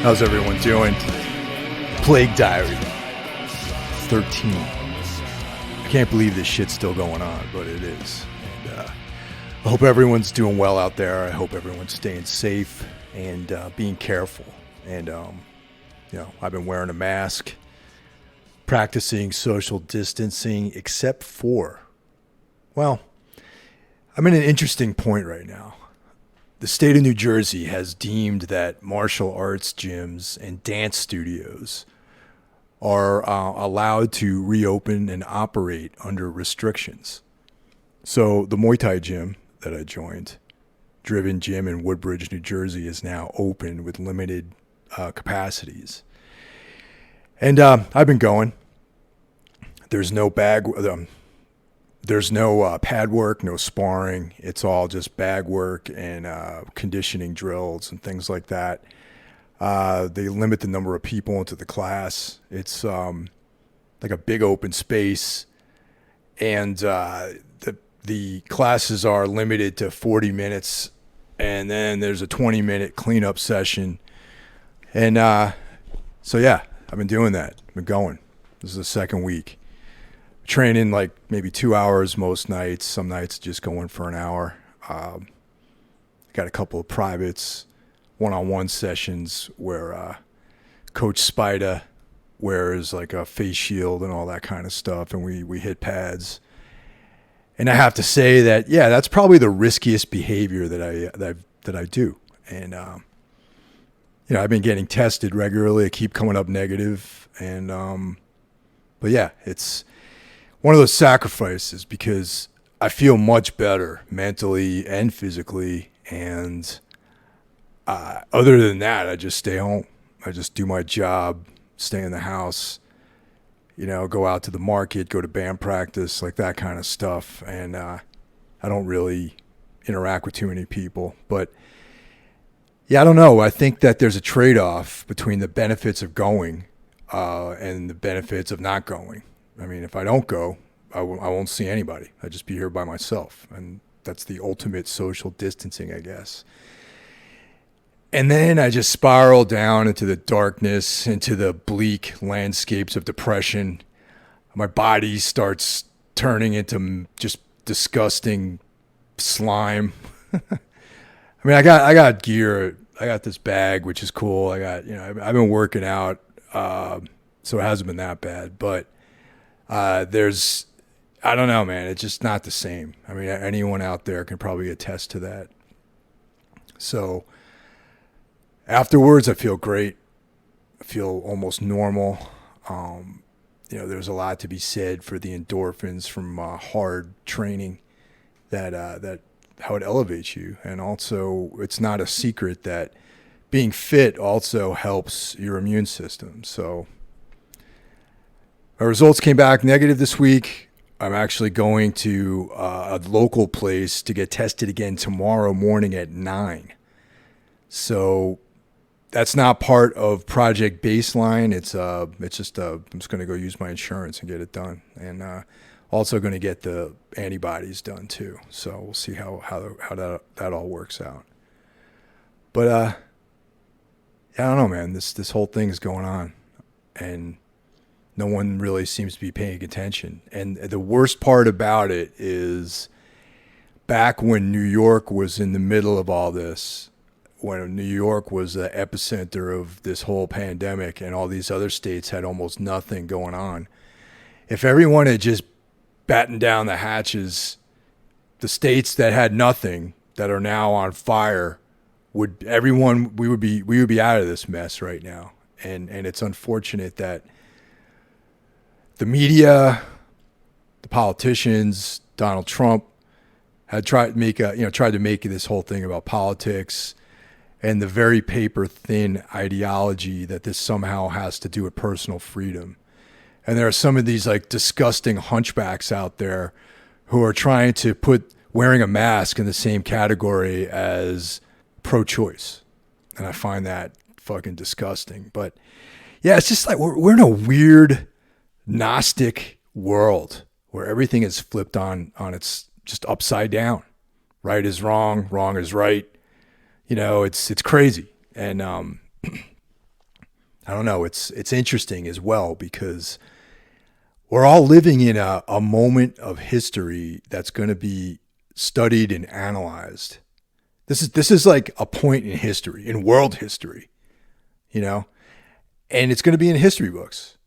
How's everyone doing? Plague Diary 13. I can't believe this shit's still going on, but it is. And I hope everyone's doing well out there. I hope everyone's staying safe and being careful. And, I've been wearing a mask, practicing social distancing, except for, I'm in an interesting point right now. The state of New Jersey has deemed that martial arts gyms and dance studios are allowed to reopen and operate under restrictions. So the Muay Thai gym that I joined, Driven Gym in Woodbridge, New Jersey, is now open with limited capacities. And I've been going. There's no There's no pad work, no sparring. It's all just bag work and conditioning drills and things like that. They limit the number of people into the class. It's like a big open space, and the classes are limited to 40 minutes, and then there's a 20-minute cleanup session. And I've been doing that. I've been going. This is the second week. Training like maybe 2 hours most nights. Some nights just going for an hour. Got a couple of privates, one-on-one sessions where Coach Spida wears like a face shield and all that kind of stuff, and we hit pads. And I have to say that that's probably the riskiest behavior that I do. And I've been getting tested regularly. I keep coming up negative, and it's one of those sacrifices because I feel much better mentally and physically. And other than that, I just stay home. I just do my job, stay in the house, go out to the market, go to band practice, like that kind of stuff. And I don't really interact with too many people. But, I don't know. I think that there's a trade-off between the benefits of going and the benefits of not going. I mean, if I don't go, I won't see anybody. I'll just be here by myself. And that's the ultimate social distancing, I guess. And then I just spiral down into the darkness, into the bleak landscapes of depression. My body starts turning into just disgusting slime. I mean, I got gear. I got this bag, which is cool. I've been working out, so it hasn't been that bad. But I don't know, man. It's just not the same. I mean, anyone out there can probably attest to that. So afterwards, I feel great. I feel almost normal. There's a lot to be said for the endorphins from hard training that how it elevates you. And also, it's not a secret that being fit also helps your immune system. So my results came back negative this week. I'm actually going to a local place to get tested again tomorrow morning at 9. So that's not part of Project Baseline. It's just I'm just going to go use my insurance and get it done, and also going to get the antibodies done too. So we'll see how that all works out. But I don't know, man. This whole thing is going on, and no one really seems to be paying attention. And the worst part about it is back when New York was in the middle of all this, when New York was the epicenter of this whole pandemic and all these other states had almost nothing going on. If everyone had just battened down the hatches, the states that had nothing, that are now on fire, we would be out of this mess right now. And it's unfortunate that the media, the politicians, Donald Trump had tried to make this whole thing about politics and the very paper thin ideology that this somehow has to do with personal freedom. And there are some of these like disgusting hunchbacks out there who are trying to put wearing a mask in the same category as pro-choice. And I find that fucking disgusting. But yeah, it's just like we're in a weird Gnostic world where everything is flipped on its just upside down. Right is wrong, wrong is right. It's crazy. And I don't know. It's interesting as well because we're all living in a moment of history that's going to be studied and analyzed. This is like a point in history, in world history, you know, and it's going to be in history books.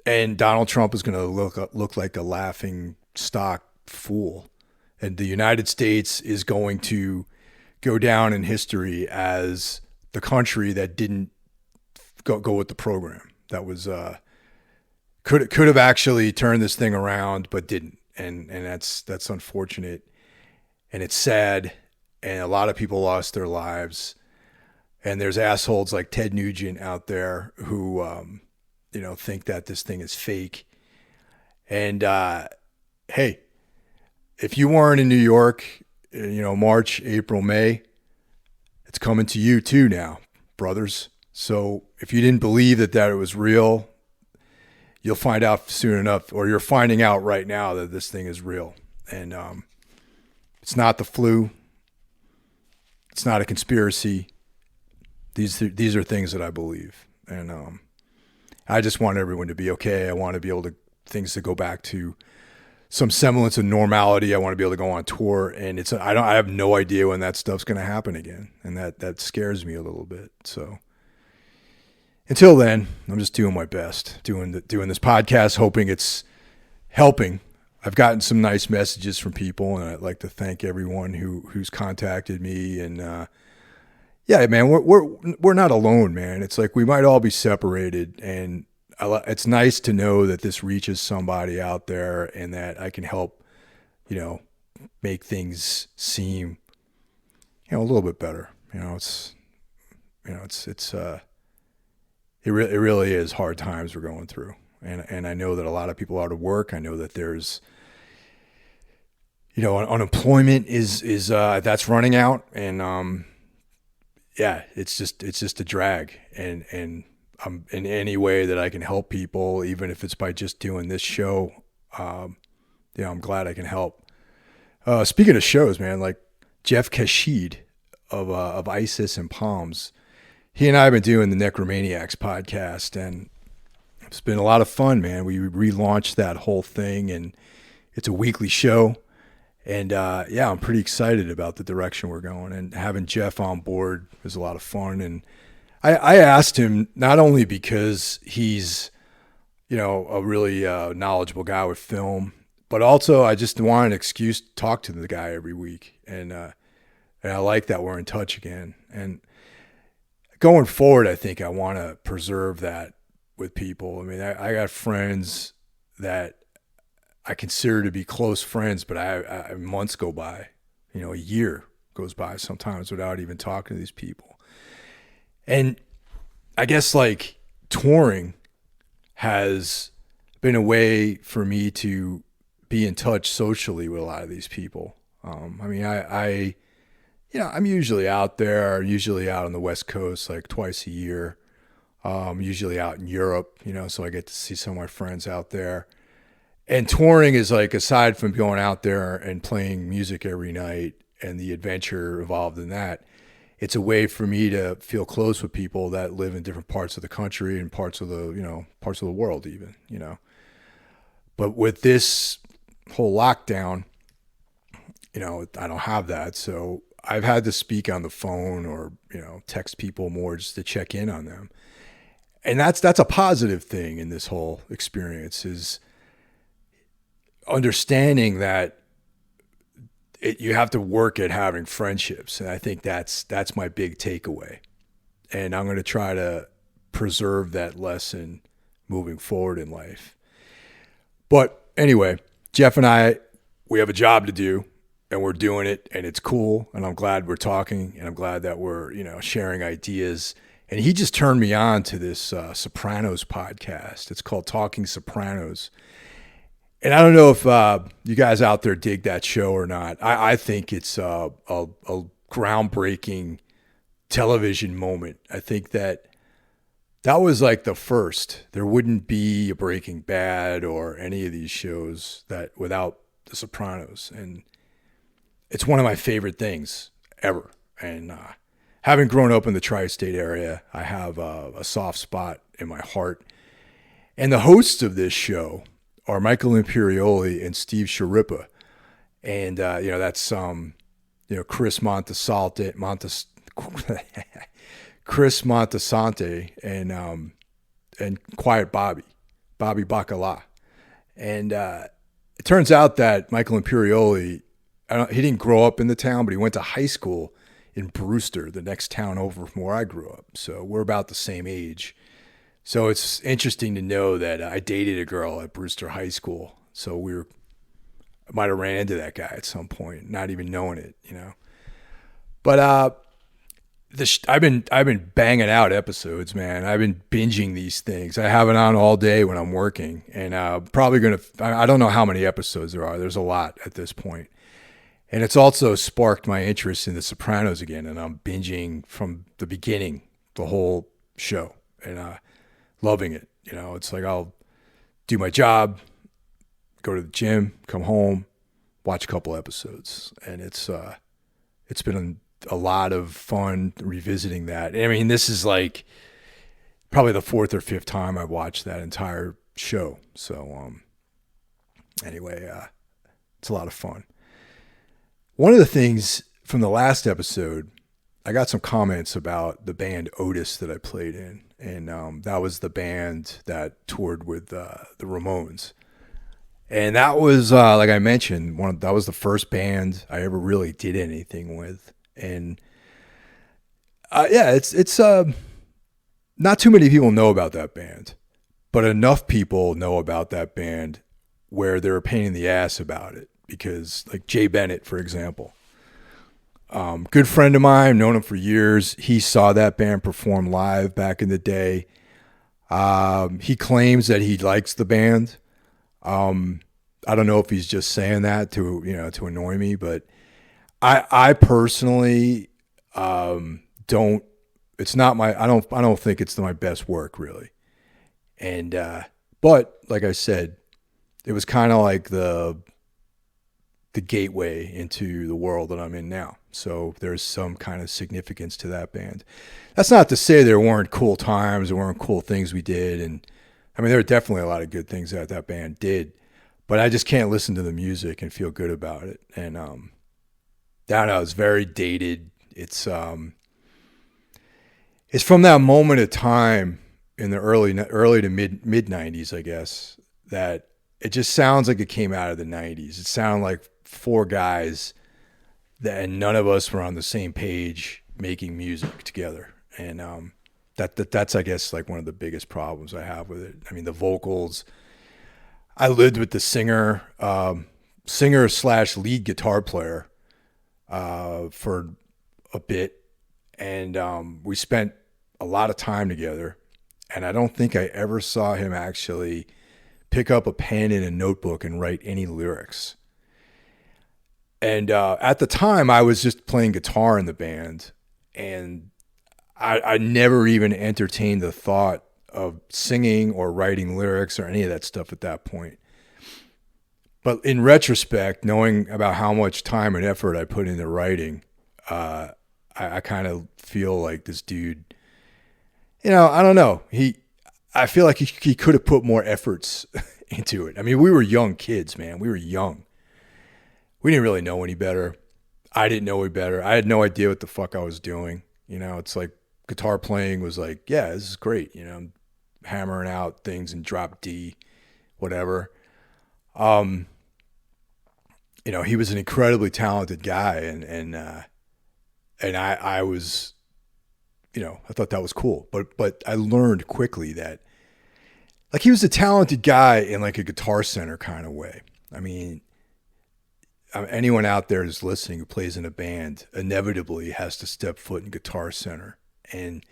And Donald Trump is going to look like a laughing stock fool, and the United States is going to go down in history as the country that didn't go with the program. That was could have actually turned this thing around, but didn't, and that's unfortunate, and it's sad, and a lot of people lost their lives, and there's assholes like Ted Nugent out there who think that this thing is fake, and hey, if you weren't in New York, March, April, May, it's coming to you too now, brothers. So if you didn't believe that it was real, you'll find out soon enough, or you're finding out right now that this thing is real. And it's not the flu. It's not a conspiracy. These are things that I believe. And I just want everyone to be okay. I want to be able to things to go back to some semblance of normality. I want to be able to go on tour, and I have no idea when that stuff's going to happen again, and that scares me a little bit. So until then, I'm just doing my best, doing this podcast, hoping it's helping. I've gotten some nice messages from people, and I'd like to thank everyone who's contacted me. And yeah, man, we're not alone, man. It's like we might all be separated, and it's nice to know that this reaches somebody out there and that I can help, make things seem, a little bit better. It really is hard times we're going through. And I know that a lot of people are out of work. I know that there's, unemployment is that's running out, and yeah, it's just a drag, and in any way that I can help people, even if it's by just doing this show, I'm glad I can help. Speaking of shows, man, like Jeff Kashid of ISIS and Palms, he and I have been doing the Necromaniacs podcast, and it's been a lot of fun, man. We relaunched that whole thing, and it's a weekly show. And I'm pretty excited about the direction we're going, and having Jeff on board is a lot of fun. And I asked him, not only because he's, a really knowledgeable guy with film, but also I just wanted an excuse to talk to the guy every week. And I like that we're in touch again. And going forward, I think I want to preserve that with people. I mean, I got friends that I consider to be close friends, but I months go by, a year goes by sometimes without even talking to these people. And I guess like touring has been a way for me to be in touch socially with a lot of these people. I'm usually out there, usually out on the West Coast, like twice a year. Usually out in Europe, so I get to see some of my friends out there. And touring is like, aside from going out there and playing music every night and the adventure involved in that, it's a way for me to feel close with people that live in different parts of the country and parts of the world even, But with this whole lockdown, I don't have that. So I've had to speak on the phone or, text people more just to check in on them. And that's a positive thing in this whole experience, is understanding that you have to work at having friendships. And I think that's my big takeaway. And I'm going to try to preserve that lesson moving forward in life. But anyway, Jeff and I, we have a job to do, and we're doing it, and it's cool. And I'm glad we're talking, and I'm glad that we're, sharing ideas. And he just turned me on to this Sopranos podcast. It's called Talking Sopranos. And I don't know if you guys out there dig that show or not. I think it's a groundbreaking television moment. I think that was like the first. There wouldn't be a Breaking Bad or any of these shows that without the Sopranos. And it's one of my favorite things ever. And having grown up in the tri-state area, I have a soft spot in my heart. And the hosts of this show are Michael Imperioli and Steve Sharippa. And, that's, Chris Chris Montasante and Quiet Bobby Bacala. And it turns out that Michael Imperioli, he didn't grow up in the town, but he went to high school in Brewster, the next town over from where I grew up. So we're about the same age. So it's interesting to know that I dated a girl at Brewster High School. So I might have ran into that guy at some point, not even knowing it, But I've been banging out episodes, man. I've been binging these things. I have it on all day when I'm working, and probably I don't know how many episodes there are. There's a lot at this point. And it's also sparked my interest in The Sopranos again, and I'm binging from the beginning, the whole show, and loving it. It's like I'll do my job, go to the gym, come home, watch a couple episodes, and it's been a lot of fun revisiting that. I mean, this is like probably the fourth or fifth time I watched that entire show. So anyway, it's a lot of fun. One of the things from the last episode, I got some comments about the band Otis that I played in. And that was the band that toured with the Ramones. And that was, like I mentioned, that was the first band I ever really did anything with. And it's not too many people know about that band, but enough people know about that band where they're a pain in the ass about it. Because like Jay Bennett, for example, good friend of mine, known him for years. He saw that band perform live back in the day. He claims that he likes the band. I don't know if he's just saying that to annoy me, but I personally don't. It's not my. I don't think it's my best work really. And but like I said, it was kind of like the gateway into the world that I'm in now. So there's some kind of significance to that band. That's not to say there weren't cool times, there weren't cool things we did. And I mean, there were definitely a lot of good things that band did, but I just can't listen to the music and feel good about it. And I don't know, it's very dated. It's from that moment of time in the early to mid 90s, I guess, that it just sounds like it came out of the 90s. It sounded like four guys and none of us were on the same page making music together. And that's I guess like one of the biggest problems I have with it. I mean, the vocals, I lived with the singer / lead guitar player for a bit, and we spent a lot of time together, and I don't think I ever saw him actually pick up a pen and a notebook and write any lyrics. And at the time, I was just playing guitar in the band, and I never even entertained the thought of singing or writing lyrics or any of that stuff at that point. But in retrospect, knowing about how much time and effort I put into writing, I kind of feel like this dude, I don't know. I feel like he could have put more efforts into it. I mean, we were young kids, man. We were young. We didn't really know any better. I didn't know any better. I had no idea what the fuck I was doing. It's like guitar playing was like, yeah, this is great. I'm hammering out things in drop D, whatever. He was an incredibly talented guy, and I was, I thought that was cool. But I learned quickly that, like, he was a talented guy in like a Guitar Center kind of way. I mean, anyone out there who's listening who plays in a band inevitably has to step foot in Guitar Center. And,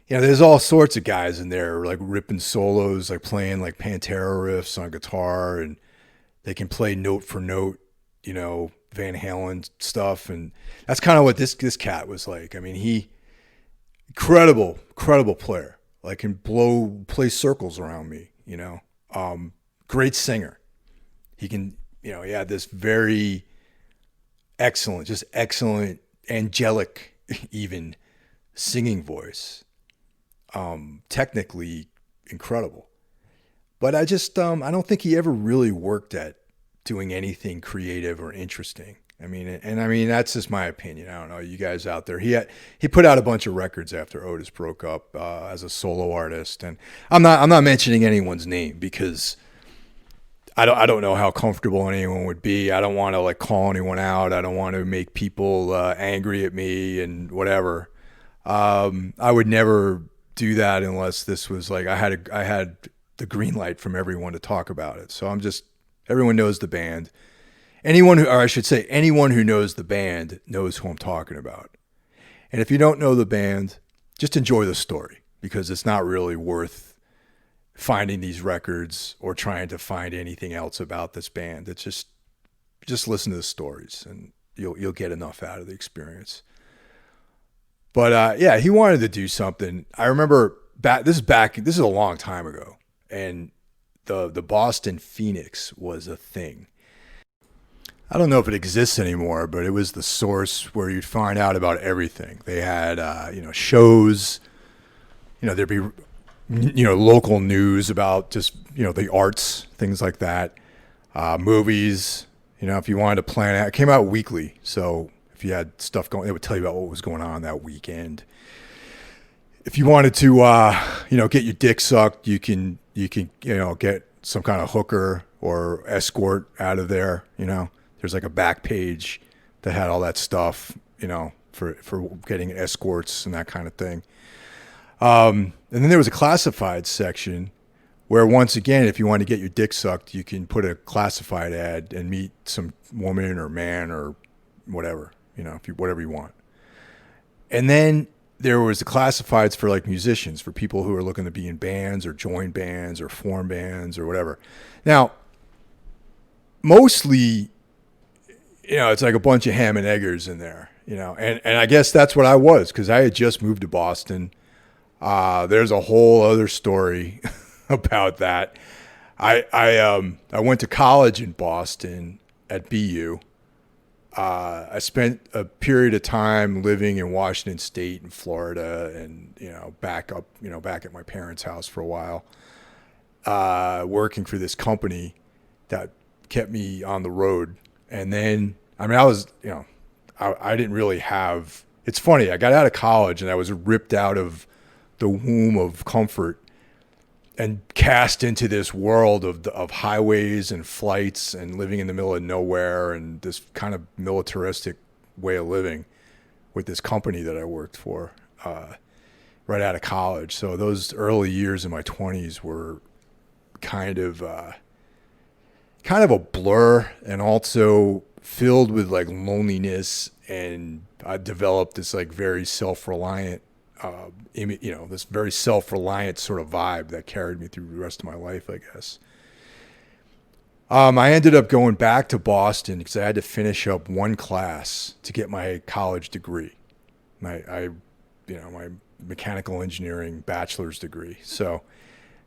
there's all sorts of guys in there like ripping solos, like playing like Pantera riffs on guitar, and they can play note for note, Van Halen stuff. And that's kind of what this cat was like. I mean, incredible player, like can play circles around me, great singer. He can, he had this very excellent, angelic even singing voice. Technically incredible. But I just I don't think he ever really worked at doing anything creative or interesting. I mean that's just my opinion. I don't know, you guys out there. He put out a bunch of records after Otis broke up as a solo artist, and I'm not mentioning anyone's name because I don't know how comfortable anyone would be. I don't want to like call anyone out. I don't want to make people angry at me and whatever. I would never do that unless this was like I had the green light from everyone to talk about it. So everyone knows the band. Anyone who knows the band knows who I'm talking about. And if you don't know the band, just enjoy the story because it's not really worth finding these records or trying to find anything else about this band. It's just listen to the stories and you'll get enough out of the experience. But yeah, he wanted to do something. I remember this is a long time ago, and the Boston Phoenix was a thing. I don't know if it exists anymore, but it was the source where you'd find out about everything. They had shows, there'd be local news about just the arts, things like that, movies. If you wanted to plan out, it came out weekly, so if you had stuff going, they would tell you about what was going on that weekend. If you wanted to, get your dick sucked, you can get some kind of hooker or escort out of there. There's like a back page that had all that stuff, for getting escorts and that kind of thing. And then there was a classified section where, once again, if you want to get your dick sucked, you can put a classified ad and meet some woman or man or whatever, whatever you want. And then there was the classifieds for like musicians, for people who are looking to be in bands or join bands or form bands or whatever. Now, mostly, it's like a bunch of ham and eggers in there, and I guess that's what I was, because I had just moved to Boston. There's a whole other story about that. I went to college in Boston at BU. I spent a period of time living in Washington State and Florida, and back at my parents' house for a while, working for this company that kept me on the road. And then, I didn't really have. It's funny. I got out of college and I was ripped out of the womb of comfort and cast into this world of highways and flights and living in the middle of nowhere and this kind of militaristic way of living with this company that I worked for right out of college. So those early years in my 20s were kind of a blur, and also filled with like loneliness. And I developed this like very self-reliant this very self-reliant sort of vibe that carried me through the rest of my life, I guess. I ended up going back to Boston because I had to finish up one class to get my college degree, my mechanical engineering bachelor's degree. So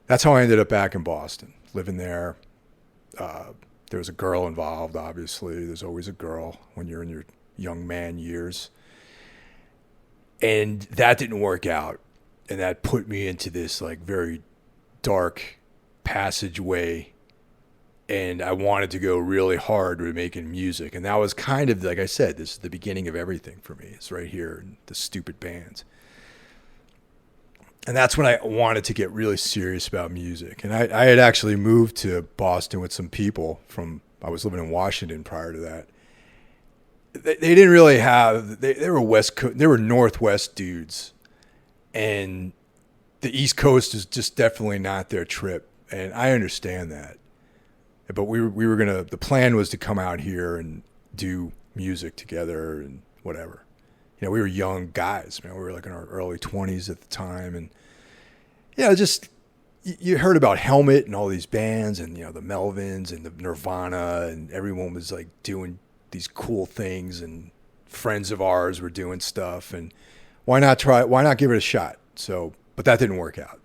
that's how I ended up back in Boston, living there. There was a girl involved, obviously. There's always a girl when you're in your young man years. And that didn't work out. And that put me into this like very dark passageway. And I wanted to go really hard with making music. And that was kind of, like I said, this is the beginning of everything for me. It's right here in the stupid bands. And that's when I wanted to get really serious about music. And I had actually moved to Boston with some people I was living in Washington prior to that. They didn't really have, they were West Coast, they were Northwest dudes. And the East Coast is just definitely not their trip. And I understand that. But the plan was to come out here and do music together and whatever. We were young guys, man. We were like in our early 20s at the time. And, just, you heard about Helmet and all these bands and, the Melvins and the Nirvana, and everyone was like doing these cool things, and friends of ours were doing stuff, and why not give it a shot? So, but that didn't work out.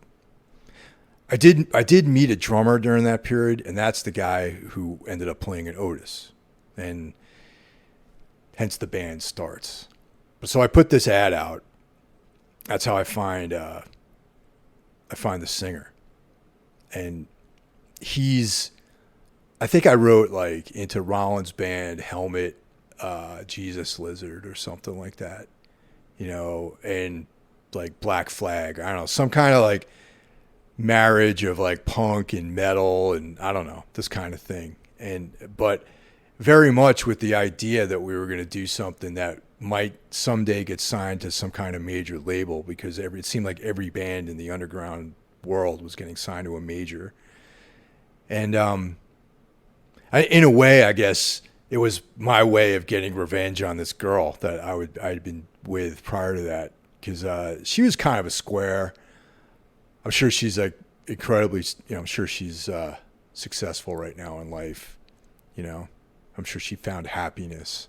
I did meet a drummer during that period, and that's the guy who ended up playing in Otis, and hence the band starts. So I put this ad out, that's how I find the singer. And I think I wrote like into Rollins' band Helmet, Jesus Lizard or something like that, and like Black Flag. I don't know, some kind of like marriage of like punk and metal and I don't know, this kind of thing. But very much with the idea that we were going to do something that might someday get signed to some kind of major label, because it seemed like every band in the underground world was getting signed to a major. And in a way, I guess it was my way of getting revenge on this girl that I'd been with prior to that, because she was kind of a square. I'm sure she's like incredibly, I'm sure she's successful right now in life. I'm sure she found happiness.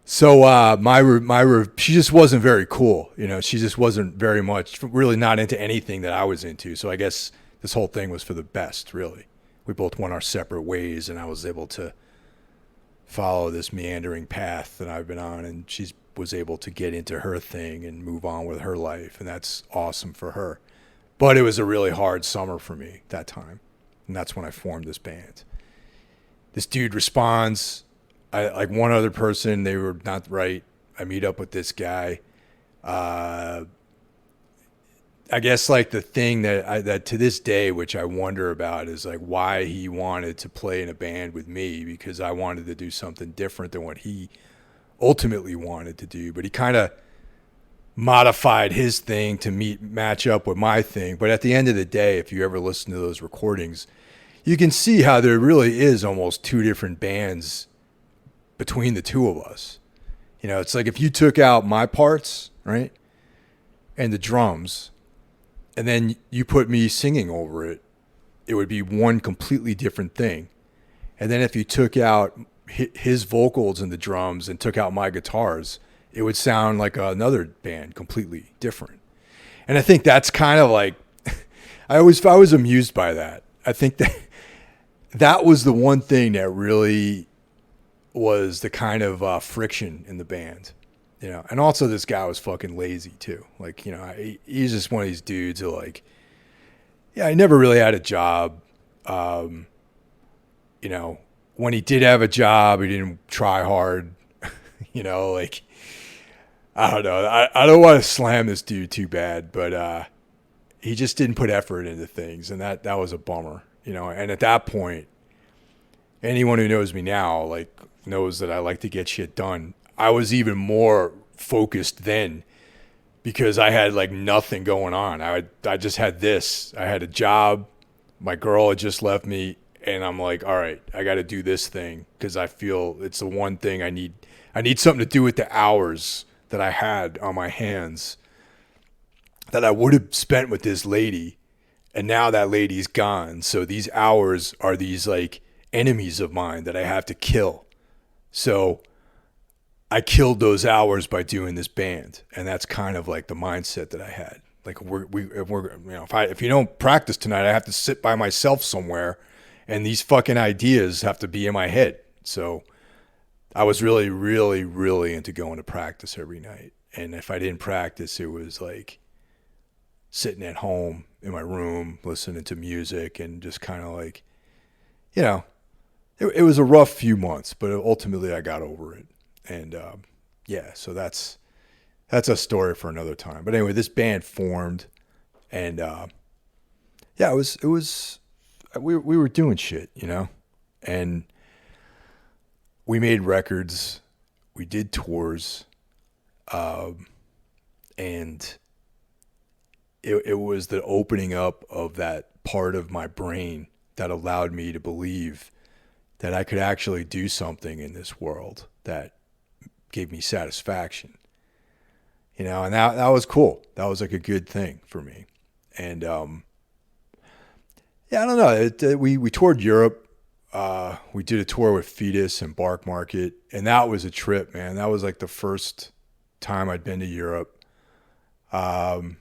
So she just wasn't very cool. She just wasn't very much, really not into anything that I was into. So I guess this whole thing was for the best, really. We both went our separate ways, and I was able to follow this meandering path that I've been on, and she was able to get into her thing and move on with her life, and that's awesome for her. But it was a really hard summer for me that time, and that's when I formed this band. This dude responds. Like one other person, they were not right. I meet up with this guy. I guess like the thing that to this day, which I wonder about, is like why he wanted to play in a band with me, because I wanted to do something different than what he ultimately wanted to do. But he kind of modified his thing to match up with my thing. But at the end of the day, if you ever listen to those recordings, you can see how there really is almost two different bands between the two of us. It's like if you took out my parts, right, and the drums, and then you put me singing over it, it would be one completely different thing. And then if you took out his vocals and the drums and took out my guitars, it would sound like another band completely different. And I think that's kind of like, I was amused by that. I think that was the one thing that really was the kind of friction in the band, and also this guy was fucking lazy too. Like, he's just one of these dudes who like, I never really had a job. When he did have a job, he didn't try hard, like, I don't know. I don't want to slam this dude too bad, but he just didn't put effort into things. And that was a bummer, and at that point, anyone who knows me now, like, knows that I like to get shit done. I was even more focused then because I had like nothing going on. I just had this. I had a job. My girl had just left me, and I'm like, all right, I got to do this thing because I feel it's the one thing I need. I need something to do with the hours that I had on my hands that I would have spent with this lady, and now that lady's gone. So these hours are these like enemies of mine that I have to kill. So I killed those hours by doing this band, and that's kind of like the mindset that I had. Like if you don't practice tonight, I have to sit by myself somewhere, and these fucking ideas have to be in my head. So I was really, really, really into going to practice every night, and if I didn't practice, it was like sitting at home in my room listening to music and just kind of like, It was a rough few months, but ultimately I got over it. And so that's a story for another time. But anyway, this band formed, and it was we were doing shit, and we made records, we did tours, and it was the opening up of that part of my brain that allowed me to believe that I could actually do something in this world that gave me satisfaction, and that was cool. That was like a good thing for me. And, I don't know. We toured Europe. We did a tour with Fetus and Bark Market, and that was a trip, man. That was like the first time I'd been to Europe. And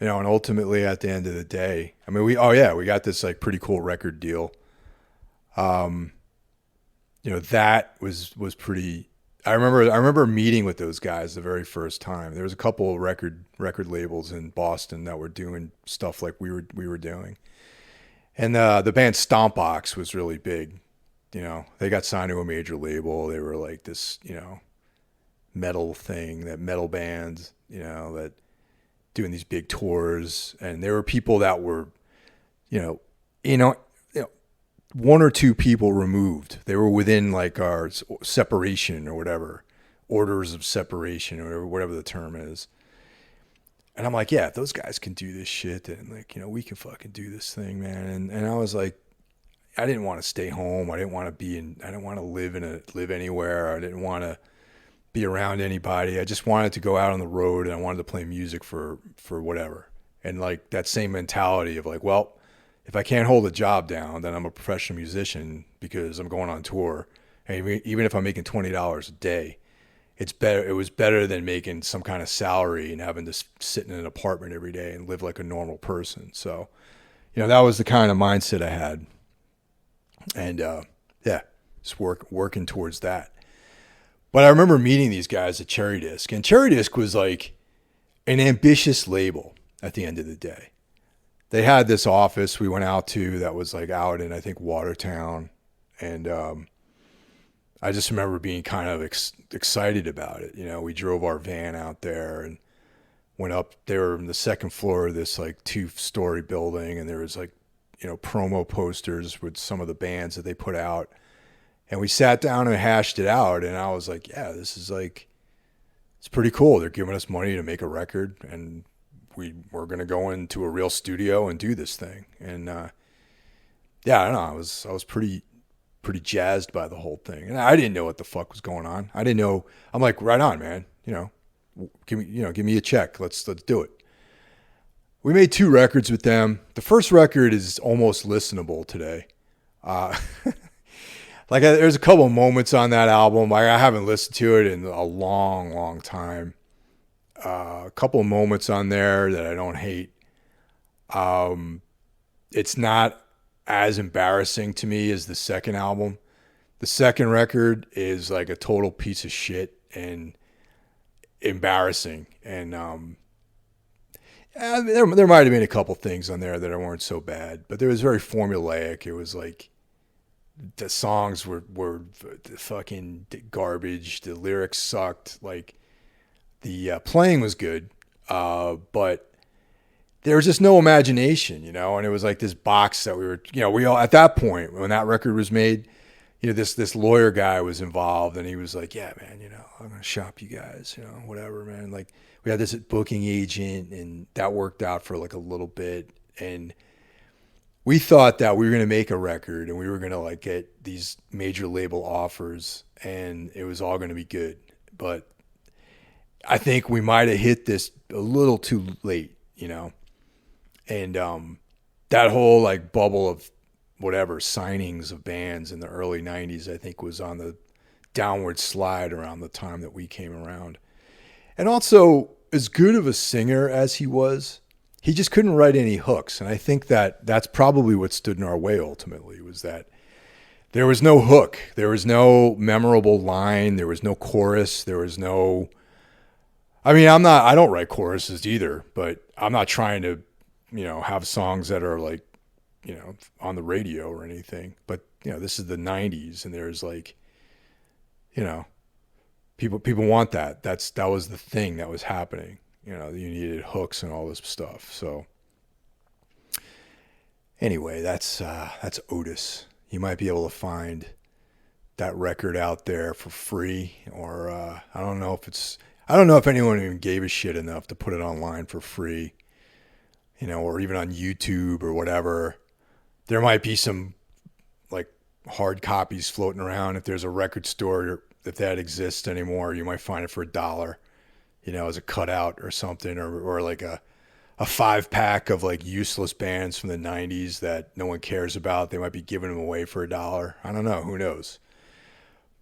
ultimately at the end of the day, I mean, we got this like pretty cool record deal. That was pretty I remember meeting with those guys the very first time. There was a couple of record labels in Boston that were doing stuff like we were doing, and the band Stompbox was really big. You know, they got signed to a major label. They were like this, you know, metal thing, that metal band, you know, that doing these big tours, and there were people that were, you know, you know, one or two people removed. They were within like our separation or whatever, orders of separation or whatever the term is. And I'm like, yeah, if those guys can do this shit, then like, you know, we can fucking do this thing, man. And I was like, I didn't want to stay home. I didn't want to live anywhere. I didn't want to be around anybody. I just wanted to go out on the road, and I wanted to play music for whatever. And like that same mentality of like, well, if I can't hold a job down, then I'm a professional musician because I'm going on tour. And even if I'm making $20 a day, it's better. It was better than making some kind of salary and having to sit in an apartment every day and live like a normal person. So, you know, that was the kind of mindset I had. And yeah, just working towards that. But I remember meeting these guys at Cherry Disc, and Cherry Disc was like an ambitious label at the end of the day. They had this office we went out to that was like out in, I think, Watertown. And I just remember being kind of excited about it. You know, we drove our van out there and went up. They were in the second floor of this like 2-story building, and there was like, you know, promo posters with some of the bands that they put out. And we sat down and hashed it out, and I was like, yeah, this is like, it's pretty cool. They're giving us money to make a record, and we're going to go into a real studio and do this thing. And yeah, I don't know. I was pretty jazzed by the whole thing. And I didn't know what the fuck was going on. I didn't know. I'm like, right on, man. You know, give me a check. Let's do it. We made 2 records with them. The first record is almost listenable today. Like there's a couple of moments on that album. I haven't listened to it in a long time. A couple of moments on there that I don't hate. It's not as embarrassing to me as the second album. The second record is like a total piece of shit and embarrassing. And there might have been a couple things on there that weren't so bad, but it was very formulaic. It was like the songs were fucking garbage. The lyrics sucked. Like the playing was good, but there was just no imagination, you know. And it was like this box that we all at that point when that record was made, you know, this lawyer guy was involved, and he was like, yeah, man, you know, I'm gonna shop you guys, you know, whatever, man. Like we had this booking agent, and that worked out for like a little bit, and we thought that we were going to make a record and we were going to like get these major label offers and it was all going to be good. But I think we might have hit this a little too late, you know? And that whole like bubble of whatever signings of bands in the early 90s, I think was on the downward slide around the time that we came around. And also, as good of a singer as he was, he just couldn't write any hooks. And I think that that's probably what stood in our way ultimately, was that there was no hook. There was no memorable line. There was no chorus. There was no, I mean, I don't write choruses either, but I'm not trying to, you know, have songs that are like, you know, on the radio or anything. But, you know, this is the 90s and there's like, you know, people want that. That was the thing that was happening. You know, you needed hooks and all this stuff. So anyway, that's Otis. You might be able to find that record out there for free, or I don't know if anyone even gave a shit enough to put it online for free, you know, or even on YouTube or whatever. There might be some like hard copies floating around. If there's a record store, if that exists anymore, you might find it for $1. You know, as a cutout or something, or like a 5-pack of like useless bands from the 90s that no one cares about. They might be giving them away for $1. I don't know. Who knows?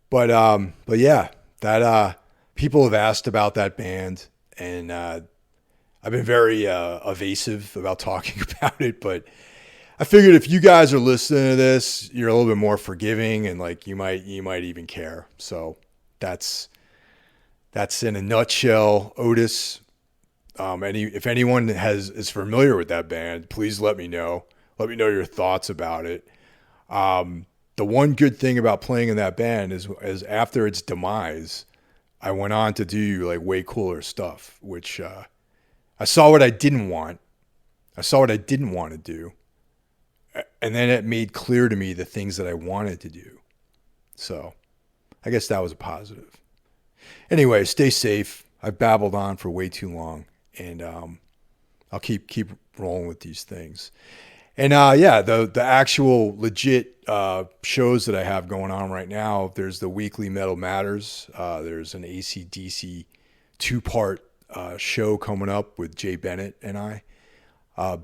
But yeah, that people have asked about that band, and I've been very evasive about talking about it. But I figured if you guys are listening to this, you're a little bit more forgiving, and like you might even care. So that's in a nutshell Otis. If anyone is familiar with that band, please let me know. Let me know your thoughts about it. The one good thing about playing in that band is after its demise, I went on to do like way cooler stuff, which I saw what I didn't want. I saw what I didn't want to do. And then it made clear to me the things that I wanted to do. So I guess that was a positive. Anyway, stay safe. I've babbled on for way too long, and I'll keep rolling with these things. And the actual legit shows that I have going on right now, there's the weekly Metal Matters. There's an AC/DC 2-part show coming up with Jay Bennett and I.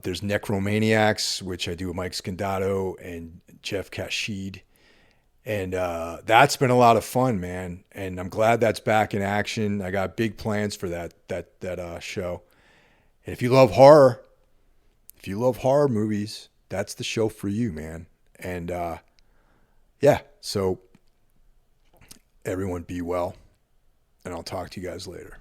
There's Necromaniacs, which I do with Mike Scandato and Jeff Kashid. And that's been a lot of fun, man. And I'm glad that's back in action. I got big plans for that show. And if you love horror movies, that's the show for you, man. And so everyone be well. And I'll talk to you guys later.